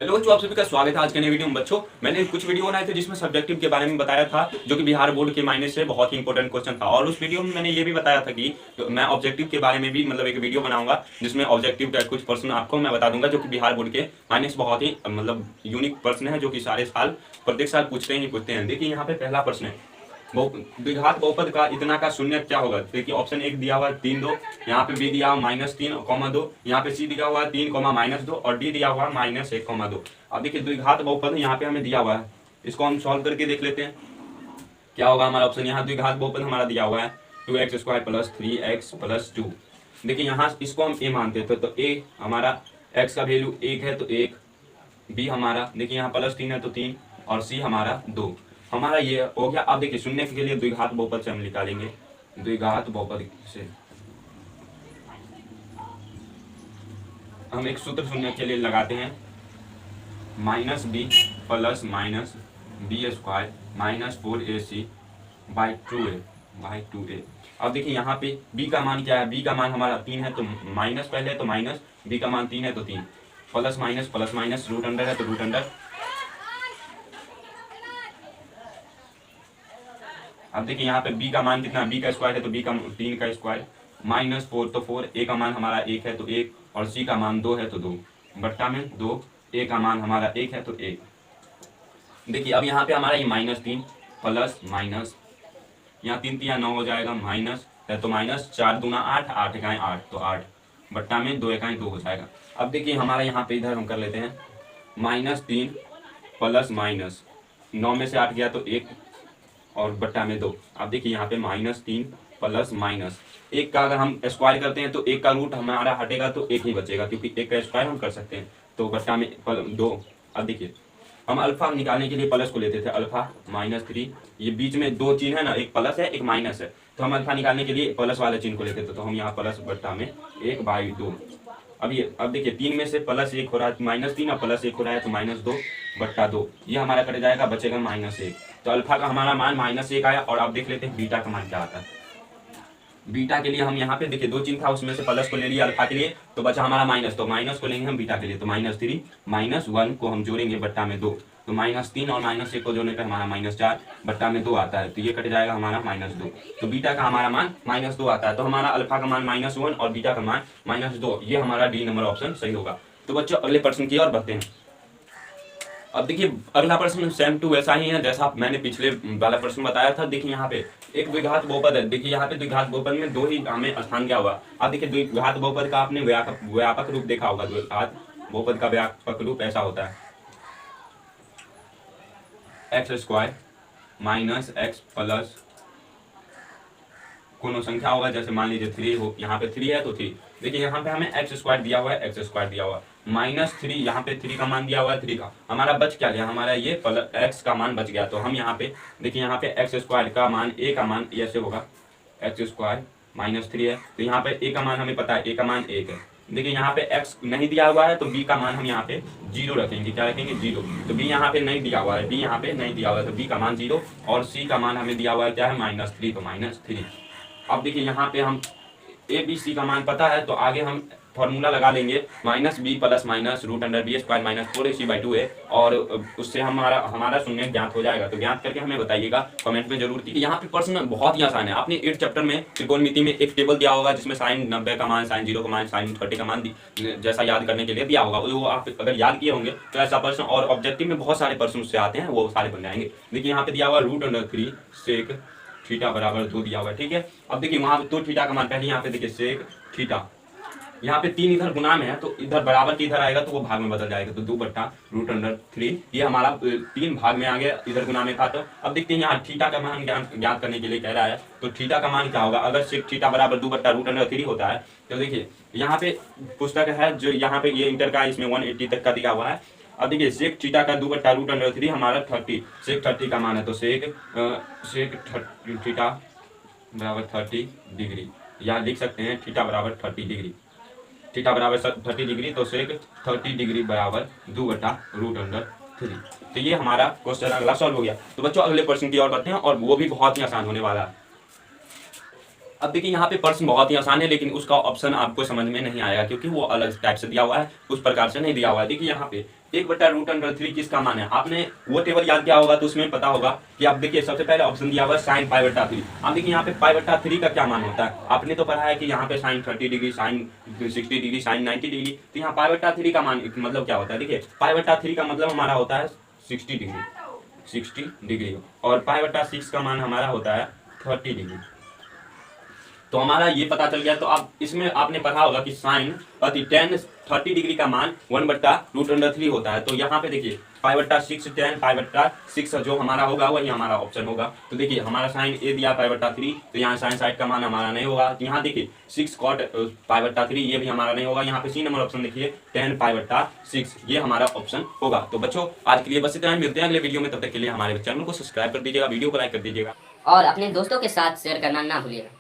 Hello बच्चों, आप सभी का स्वागत है आज के नए वीडियो में। बच्चों, मैंने कुछ वीडियो बनाए थे जिसमें सब्जेक्टिव के बारे में बताया था, जो कि बिहार बोर्ड के मायने से बहुत ही इंपॉर्टेंट क्वेश्चन था। और उस वीडियो में मैंने ये भी बताया था कि मैं ऑब्जेक्टिव के बारे में भी एक वीडियो बनाऊंगा, जिसमें ऑब्जेक्टिव का कुछ प्रश्न आपको मैं बता दूंगा, जो कि बिहार बोर्ड के मायने से बहुत ही यूनिक प्रश्न है, जो कि सारे साल प्रत्येक साल पूछते हैं। देखिए यहाँ पे पहला प्रश्न है, द्विघात बहुपद का इतना का शून्य क्या होगा। देखिए ऑप्शन एक दिया हुआ है 3 2, यहाँ पे बी दिया हुआ -3,2, यहाँ पे सी दिया हुआ है 3, -2 और डी दिया हुआ है -1,2। अब देखिए द्विघात बहुपद यहाँ पे हमें दिया हुआ है, इसको हम सॉल्व करके देख लेते हैं क्या होगा हमारा ऑप्शन। यहाँ द्विघात बहुपद हमारा दिया हुआ है 2x² + 3x + 2। देखिए यहाँ इसको हम ए मानते थे, तो ए हमारा x का वैल्यू 1 है तो 1, बी हमारा देखिए यहाँ +3 है तो 3 और सी हमारा 2। हमारा ये हो गया। अब देखिए शून्य के लिए द्विघात बहुपद से हम निकालेंगे। द्विघात बहुपद से हम एक सूत्र शून्य के लिए लगाते हैं, -b + -b² -4ac/2a। अब देखिए यहाँ पे b का मान क्या है, b का मान हमारा 3 है तो माइनस पहले, तो माइनस, b का मान 3 है तो 3, प्लस माइनस रूट अंडर है तो रूट अंडर। अब देखिए यहाँ पे b का मान कितना, b का स्क्वायर है तो b का 3 का स्क्वायर, -4 तो 4, a का मान हमारा 1 है तो 1 और c का मान 2 है तो 2, बट्टा में 2, a का मान हमारा 1 है तो 1। देखिए अब यहाँ पे हमारा ये -3 प्लस माइनस, यहाँ 3 3 9 हो जाएगा, माइनस है तो माइनस, 4 दूना 8, 8 इकाई 8 तो 8, बट्टा में 2 इकाई 2 हो जाएगा। अब देखिए हमारा यहाँ पे इधर हम कर लेते हैं, -3 प्लस माइनस, 9 में से 8 गया तो 1 और बट्टा में 2। अब देखिए यहाँ पे -3 प्लस माइनस, एक का अगर हम स्क्वायर करते हैं तो एक का रूट हमारा हटेगा तो एक ही बचेगा, क्योंकि एक का स्क्वायर हम कर सकते हैं, तो बट्टा में 2। अब देखिए हम अल्फा निकालने के लिए प्लस को लेते थे, अल्फा -3, ये बीच में दो चिन्ह है ना, एक प्लस है एक माइनस है, तो हम अल्फा निकालने के लिए प्लस वाले चिन्ह को लेते थे, तो हम यहाँ प्लस बट्टा में 1/2। अब देखिए 3 में से +1 हो रहा है -3 और +1 हो रहा है तो -2 बट्टा 2, ये हमारा कट जाएगा, बचेगा -1। तो अल्फा का हमारा मान -1 आया। और अब देख लेते हैं बीटा का मान क्या आता है। बीटा के लिए हम यहाँ पे देखिए दो चिन्ह था, उसमें से प्लस को ले लिया अल्फा के लिए, तो बचा हमारा माइनस, तो माइनस को लेंगे हम बीटा के लिए, तो -3 -1 को हम जोड़ेंगे बट्टा में 2, तो -3 और -1 को जोड़ने पर हमारा -4 बट्टा में 2 आता है, तो ये कट जाएगा हमारा -2। तो बीटा का हमारा मान -2 आता है, तो हमारा अल्फा का मान -1 और बीटा का मान -2, ये हमारा डी नंबर ऑप्शन सही होगा। तो बच्चों अगले प्रश्न की ओर बढ़ते हैं। अब देखिए अगला प्रश्न सेम टू वैसा ही है जैसा मैंने पिछले वाला प्रश्न बताया था। देखिए यहाँ पे एक द्विघात बहुपद है। देखिए यहाँ पे द्विघात बहुपद में दो ही हमें स्थान क्या हुआ। अब देखिए द्विघात बहुपद का आपने व्यापक रूप देखा होगा। द्विघात बहुपद का व्यापक रूप ऐसा होता है, x² - x प्लस कोनो संख्या होगा, जैसे मान लीजिए 3 हो, यहाँ पे 3 है तो 3। देखिए यहाँ पे हमें x² दिया हुआ है, x² दिया हुआ है, -3 यहाँ पे 3 का मान दिया हुआ है, 3 का हमारा बच क्या गया, हमारा ये x का मान बच गया। तो हम यहाँ पे देखिए यहाँ पे x² का मान, a का मान ऐसे होगा, x² -3 है, तो यहाँ पे a का मान हमें पता है, a का मान 1 है। देखिए यहाँ पे x नहीं दिया हुआ है तो b का मान हम यहाँ पे 0 रखेंगे। क्या रखेंगे, 0। तो b यहाँ पे नहीं दिया हुआ है, b यहाँ पे नहीं दिया हुआ है, तो b का मान 0 और c का मान हमें दिया हुआ है क्या है, -3, तो -3। अब देखिए यहाँ पे हम ए बी सी का मान पता है, तो आगे हम फॉर्मूला लगा लेंगे, -b + -√b² - 4ac/2a, और उससे हमारा शून्य ज्ञात हो जाएगा। तो ज्ञात करके हमें बताइएगा कमेंट में जरूर। कि यहाँ पे प्रश्न बहुत ही आसान है। आपने 8 चैप्टर में त्रिकोणमिति में एक टेबल दिया होगा, जिसमें sin 90 का मान, sin 0 का मान, sin 30 का मान जैसा याद करने के लिए दिया होगा, वो आप अगर याद किए होंगे तो ऐसा प्रश्न, और ऑब्जेक्टिव में बहुत सारे प्रश्न उससे आते हैं, वो सारे बन जाएंगे। देखिए यहाँ पे दिया हुआ √3 sec थीटा बराबर 2 दिया हुआ है, ठीक है। अब देखिए वहां पे तो थीटा का मान, पहले यहाँ पे देखिए सेक थीटा, यहाँ पे 3 इधर गुना में है तो इधर बराबर के इधर आएगा तो वो भाग में बदल जाएगा, तो 2/√3 ये हमारा 3 भाग में आ गया, इधर गुना में था। तो अब देखते हैं यहाँ थीटा का मान ज्ञात करने के लिए कह रहा है, तो थीटा का मान क्या होगा। अगर सेक थीटा बराबर 2/√3 होता है, तो देखिए यहाँ पे पुस्तक है जो यहाँ पे ये इंटर का, इसमें 180 तक का दिया हुआ है। अब देखिए सेक थीटा का 2/√3 हमारा 30, सेक 30 का मान है, तो सेक थीटा बराबर 30 डिग्री, या लिख सकते हैं थीटा बराबर 30 डिग्री, थीटा बराबर 30 डिग्री, तो सेक 30 डिग्री बराबर 2/√3। तो ये हमारा क्वेश्चन अगला सॉल्व हो गया। तो बच्चों अगले प्रश्न की ओर बढ़ते हैं, और वो भी बहुत ही आसान होने वाला है। अब देखिए यहाँ पे प्रश्न बहुत ही आसान है, लेकिन उसका ऑप्शन आपको समझ में नहीं आएगा, क्योंकि वो अलग टाइप से दिया हुआ है, उस प्रकार से नहीं दिया हुआ है। देखिए यहाँ पे 1/√3 किसका मान है? आपने वो टेबल याद किया होगा तो उसमें पता होगा कि आप देखिए सबसे पहले ऑप्शन दिया हुआ है साइन π/3। आप देखिए यहाँ पे π/3 का क्या मान होता है? आपने तो पढ़ा है कि यहाँ पे sine 30 degree, sine 60 degree, sine 90 degree. तो यहाँ π/3 का मान मतलब क्या होता है? देखिए π/3 का मतलब हमारा होता है 60 डिग्री और π/6 का मान हमारा होता है 30 डिग्री। तो हमारा ये पता चल गया। तो आप इसमें आपने पढ़ा होगा कि साइन 30 डिग्री का मान 1/√3 होता है। तो यहाँ पे देखिए π/6 tan π/6 जो हमारा होगा वही हमारा ऑप्शन होगा। तो देखिए हमारा साइन ए दिया π/3, तो यहाँ साइन साइड का मान हमारा नहीं होगा। तो यहाँ देखिए 6 cot π/3 ये भी हमारा नहीं होगा। यहाँ पे सी नंबर ऑप्शन देखिए tan π/6 ये हमारा ऑप्शन होगा। तो बच्चों आज के लिए बस इतना ही, मिलते हैं अगले वीडियो में। तब तक के लिए हमारे चैनल को सब्सक्राइब कर दीजिएगा, वीडियो को लाइक कर दीजिएगा और अपने दोस्तों के साथ शेयर करना ना भूलिएगा।